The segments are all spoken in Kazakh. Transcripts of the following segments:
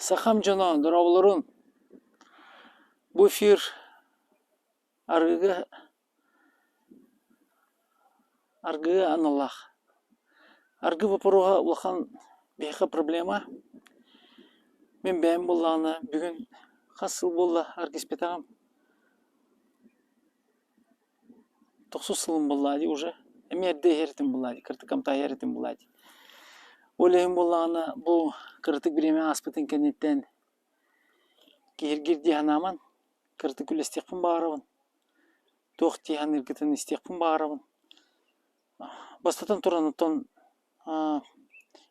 Сахам жана дұрабылырын bu эфир аргыга аналах. Аргы вапоруга улахан бейха проблема. Мен бәйім боллағына бүгін қасыл болла аргиспетағым. 90 сылым боллади уже. Әмерде ерітім боллади, кіртікамта ерітім боллади. Олайым боллағына бұл кіртік біреме аспытын кәнеттен кергерде анаман. Кіртік үлі істеқпін бағарабын. Тоқты ян үргітін істеқпін бағарабын. Бастатан тұранытын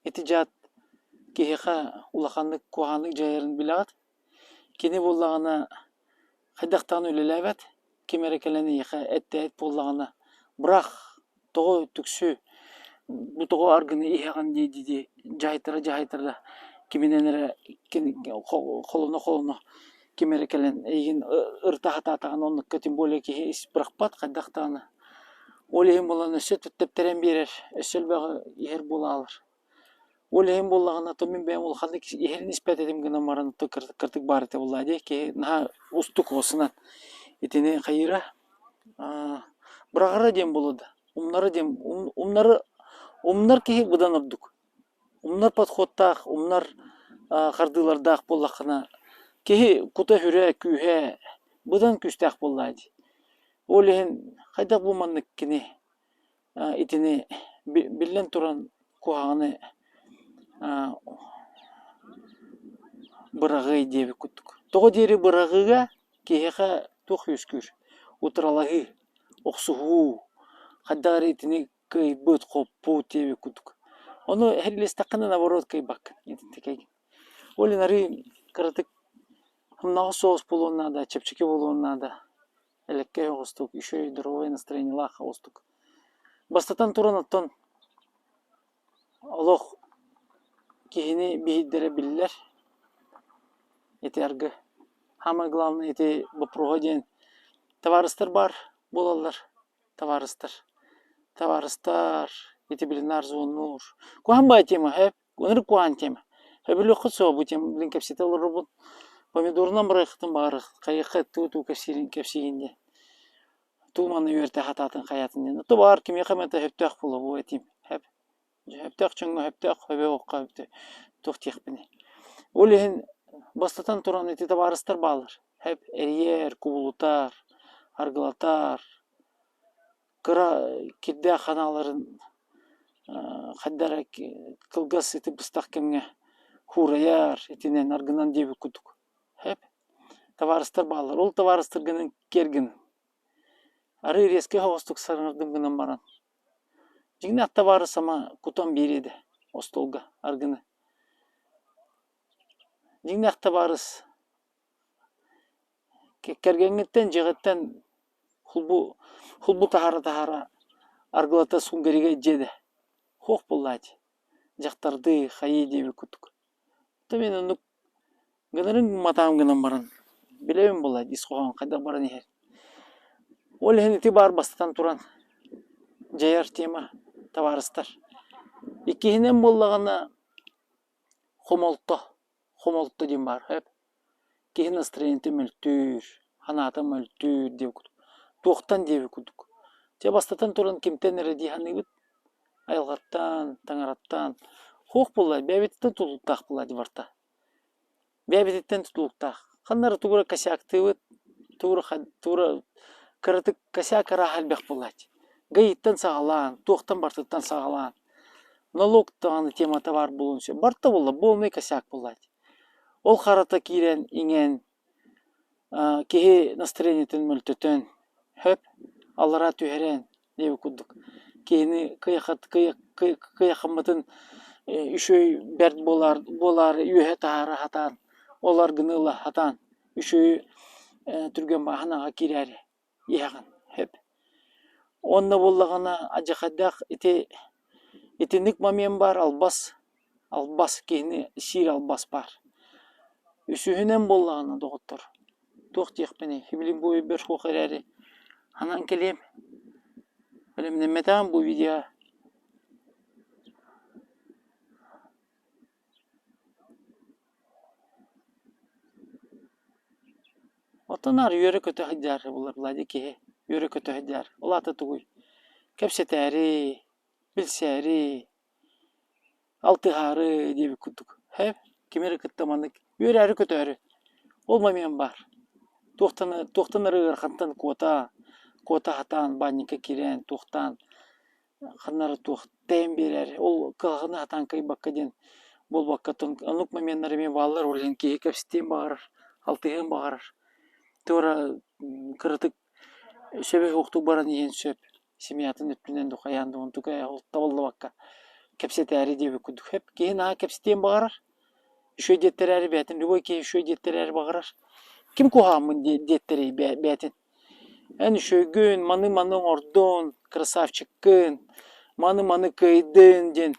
еті жат кейхеқа улақанлық қоғанлық жайырын білағат. Кені боллағына қайдақтан өлеләбәт. Кемерекелені еқа әтті боллағына. Бірақ тоғы түксі бұл тоғы аргыны еған дейді жайтыра. Кемененері қолына кемерекелен еген ұрта-хата-атаған онық көтін боле кейі бірақпат қайдақтаны. Олейін болған өсет өттептерен берер, өсел бағы ер бола алыр. Олейін болғана томен бәйім олғанды ерін іспәт едім гына мараны кіртік бар еті болады. Ке наға ұстық осынан етіне қайыра. Бірағыра дем болады. Умнар кейі бұдан ұрдық. Умнар подходтақ, умнар қардылардақ болақына. Кейі құта хүрі, күйі, бұдан күстәқ болады. Олейін қайдақ болманлық кені етіне білен тұран қоғаны бұрағы дейбі күттік. Тоғы дері бұрағыға кейіға тоқ өскүр. Отыралағы, оқсуғу, қайдағыр етіне күй бұд қоппу дейбі күттік. Оны әрілестаққаны наоборот кей бақ. Олейін әрі қырытық хымнағы соғыс болуына да, чепчеке болуына да. Элекке остук, еще и другое настроение лаха остук. Бастатан туранаттан Аллах кихини бихиддере биллер. Эти аргы. Самое главное, эти бопрогоден товарыстар бар болалар. Товарыстар. Эти билин арзуонур. Куан бай тема, хэп. Оныр куан тема. Хэбилі құтсуа бұл тема. Білін кәпсеті олар робот. Помидорынан бірайқытын бағырық. Қайыққа ту кәпсегенде. Туманы өрті хататын қаятын. Ты бар кеме қаметі хөптәқ болу бұл әтем. Хөптәқ чыңғы хөптәқ хөбе оққа хөпті. Тоқтеқ біне. Олейін бастатан тұран әті табарыстар балыр. Хөп әрiyер, кубулутар, арғылатар, кірді қаналарын қаддара қылғас әті бұстақ кемге хураяр әтінен арғынан дебі күдік. Хөп табарыстар балыр. Ол табарыстар гінің кергін. Ары резке хоғыстық сарыңырдың гынан баран. Жігіне атта бары сама кутан береді остолға аргыны. Жігіне атта барыс кергенгеттен жығыттен хулбу тахара аргылата суңгереге жеді. Хоқ болады. Жақтарды қайы дебі күттік. Мен оны гынырың матағым гынан баран. Білеуім болады. Исқоған қайда баран ехер. Олейін еті бар бастатан тұран. Жайар тема таварыстар. Иккейінен боллағана хомолтты дем бар. Кейін настроениеті мүлтүр, ханаты мүлтүр деп күдік. Тоқтан деп күдік. Те бастатан тұран кемтен әрі дейханы күд. Айылғаттан, таңараттан. Хоқ болады, бәбеттен тұтылықтақ болады барта. Бәбеттен тұтылықтақ. Қаннары туғыра косяқты өт, туғыра кірітік косяк ара әлбәқ болады. Гайыттан сағалан, тоқтан бартыттан сағалан. Налогтан темата бар болуынша. Барта болды, болмай косяк болады. Ол қарата кейрен, ingen, кейі настроениетін мүлтітін, хөп, алыра түйерен, деп күдік. Кейіні кыяқымытын үшөй бәрд болар, үйе тағары хатан, олар гынылы хатан, үшөй түрген бағанаға керәрі, еғын, хөп. Онна боллағана ажақадақ етіндік мамен бар, албас кейіні шир албас бар. Үсүйінен боллағана доғыттыр. Тоқтеқ біне, хибілін бойы бір қоқыр әрі. Анан келем. Білімнен метаған бұл видео. Otanar yörü kötü hıcar bular bulaydı ki yörü kötü hıcar. Olata tuğuy. Kepseteri, bilseri, altıharı diye bir kutuk. Hep kimeri kıttamandık. Yörü kötü örü. Olmamayan bar. Tohtanları ırkantan kota hatan, banyika kiren, tohtan. Ханнары тух тем берер. Ол кылгыны хатан кай бакка ден бол бакка тон анук моменттары мен балалар олен ки кепстен багар, алтыгын багар. Тора кырытык шебе октук баран ен сөп. Семьятын өттүнен духаянды он тука ол табылды бакка. Кепсетери деп күдүк хеп. Кейін а кепстен багар. Еще деттерери бетин любой ки еще деттерери багар. Ким кухамын деттери бетин. Эн шөгөн маны ордон красавчиккын. Маны кыйдын ден.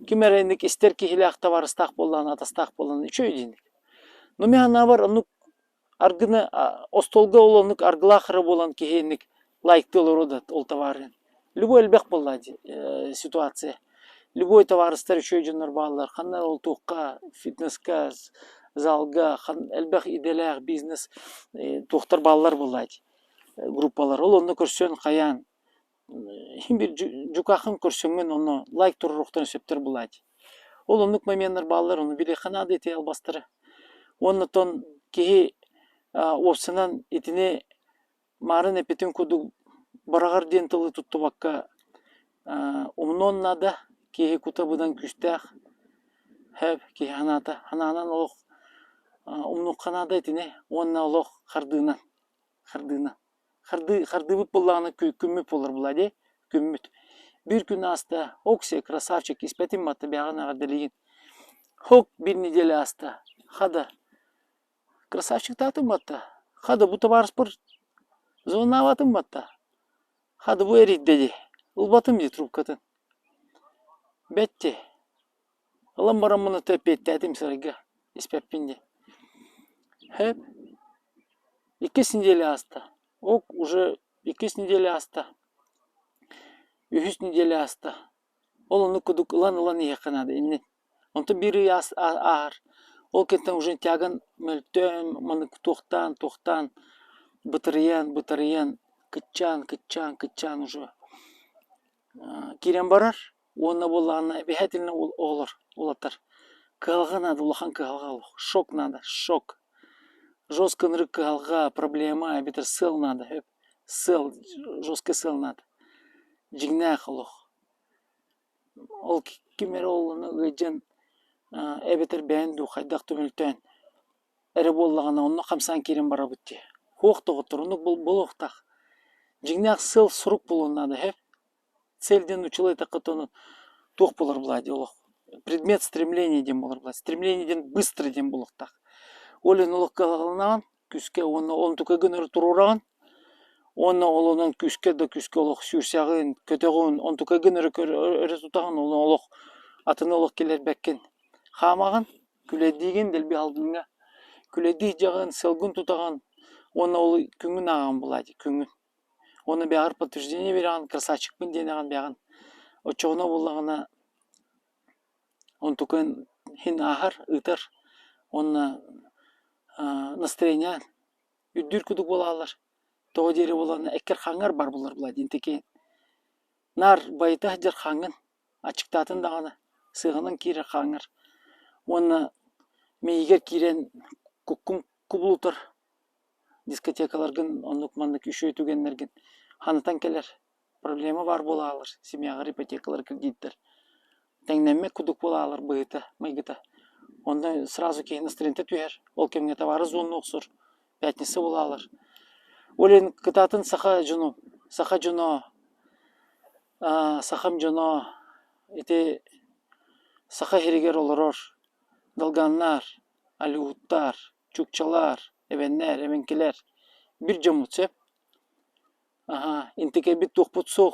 Кимерендик истер ки хилакта бар стак болан, атастак болан, чөй дендик. Но мен ана бар, онук аргыны остолга олонук аргылахыры болан кихенник лайкты олородат ол товарын. Любой элбек боллади ситуация. Любой товарыстар чөй жонор балалар. Ханна ол туққа, фитнесқа, залга, элбек иделер, бизнес туқтар балалар боллади. Группалар. Ол оны көрсен қаян. Хим бир жукахын көрсөңөн оны лайк туруруктан сөптөр булат. Ол онук моменттер балалар оны бире канады ете албастыры. Оннотон кихи опсынан итине марын эпетин куду барагар ден тылы тутту бакка умноннада кихи кутабыдан күстах хеп кихи хананан олох умнук канада итине онна олох хардына. Хардыбыт болланы күммүт болар булади, күммүт. Bir gün hasta, okse красавчик испетим матта бягана гаделигин. Хок bir неделя hasta. Хада. Красавчик татым матта. Хада бу товар спор. Зонаватым матта. Хада бу эрит деди. Улбатым ди трубкатын. Бетти. Алам барамыны тепетти атым сарыга. Испеппинди. Хеп. 2 неделя hasta. Ок уже 2 неделя hasta. 3 неделя hasta. Ол оны кудук ылан яқынады иннен. Онты бири ағар. Ол кеттен уже тяган мөлтөн, маны тоқтан, бытырыян, кытчан уже. Кирен барар, онна болағына бәхетіліне олатар. Кығалға нады, улахан кығалға, шок нады, шок. Жесткий калга проблема, битер сыл надо, жесткий сыл надо. Жигнах лох. Ол кимер олны гыжен эбетер бенду хайдак төмөлтөн. Эре боллагана онны 50 кирин бара бутти. Хоктого турунук болохтак. Жигнах сыл сурук болунады, хеп. Цельден училай такытону тох болар булади олох. Предмет стремления ден болар булади. Стремление ден быстро ден болохтак. Олен олық қалағынан, күске оны түкі күнір тұрураған, оны олының күске олық сүйірсяғын, көтеғын, он түкі күнір өрі тұтаған, оны олық атын олық келер бәккен. Қамаған, күледейген дәлбе алдыңға. Күледей жағын, сылгын тұтаған, оны олы күңін аған болады, күңін. Оны бәғір подтверждение бераған, красавчикпін денеген бәғын. Очоғына болағына, он түкін хин ағар, ұтыр, оны настроение үддүр күдүк болалар. Тоғы дері боланы әкер қаңар бар болар бұлайды. Интеке нар байта жар қаңын, ачықтатын дағаны, сығының кері қаңыр. Оны мейгер кирен күккім күбілутыр. Дискотекаларгын, онлық мандық үші өтігенлерген. Ханытан келер. Проблема бар болалар. Семьяғыр ипотекалар кредиттер. Тәңнәмме күдік болалар бұйыта, майгыта. Онда сразу кейін настроение түйер. Ол кемге товары зонны оқсыр. Пятница болалар. Олен кытатын саха жуно. Сахам жуно. Ите саха херигер олорор. Далганнар, алиуттар, чукчалар, эвенкелер. Bir жомут сеп. Интеке бит тоқпут соқ.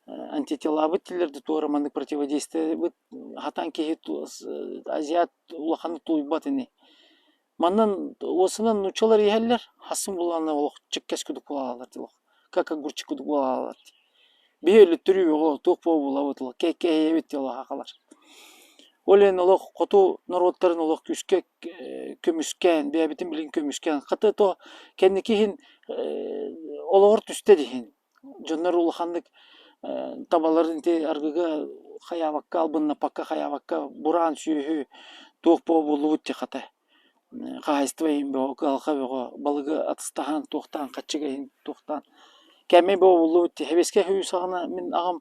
Антитела быттилерді туарамандық противодействие быт хатан кехи азиат улаханы туйбатыны. Маннан осынан нучалар ехелер, хасым буланы олық чеккес күдік болалар дилох. Как огурчик күдік болалар. Бейелі түрі оғы тоқпау бола бұтылы. Кей ебет дилох ақалар. Олен олох коту нороттарын олох күскө көмүскөн, бебитин билин көмүскөн. Каты то кенникихин олор түсте дихин. Жоннор улахандык табаларын те аргыга хаябакка албынна пакка хаябакка буран сүйүхү туохпо булубут те ката. Кайства им бо галха бо балыгы атыстахан туохтан качыга хин туохтан. Кеме бо булубут те хебеске хүй сагына мен агам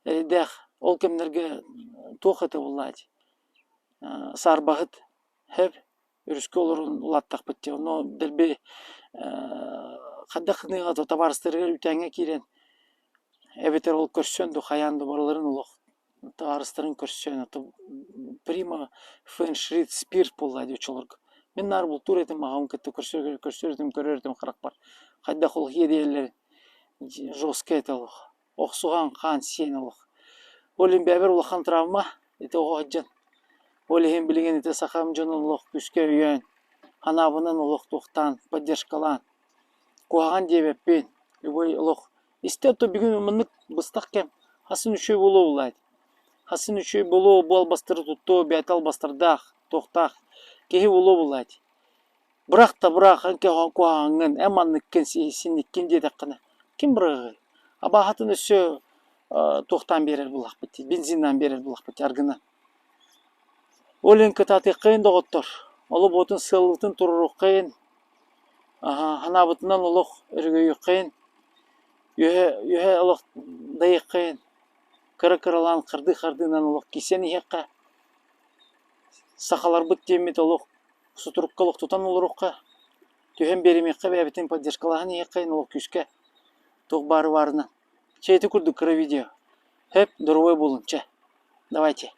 дэх ол кемнерге туохата буллади. Сарбахыт хеп үрүскө олорун улаттак битте. Но делбе каддакныга табарыстырга үтәңе кирен. Эбетер ол көрсөндү хаянды бороларын улох таарыстарын көрсөн. Прима феншрит спирт буллади учолорг. Мен нар бул тур этим агам кетти көрөрдүм каракпар. Кайда хол хедиелер жостко этелох. Оксуган хан сен олох. Олин бебер улахан травма эте огоджан. Олихин билген эте сахам жонун улох күскө үйөн. Ханабынан улох тухтан поддержкалан. Куаган дебеппен. Любой улох истето бүгүн мынык быстак кем. Хасын үшөй болуу булайт. Хасын үшөй болуу бол бастыры тутту, бетал бастырдах, токтах. Кеги болуу булайт. Бирак анке куаган эманныkken синниккен дедеккана. Ким бирагы? Абахатын өсө токтан берер булак бит. Бензиндан берер булак бит аргына. Олен кытаты кыйын доготтор. Олу ботун сылытын туруру кыйын. Ханабытынан олох өргөйү кыйын. Юhe олох дайык кыйын. Кыры-кырылан кырды-кырдынан олох кисени хекка. Сахалар бут темет олох сутурукка олох тутан олорукка. Түйен беремекке бәбитин поддержкалахан хеккайын олох күскө. Тук бары барына. Чейти курдук кыры видео. Хеп дурой болунча. Давайте.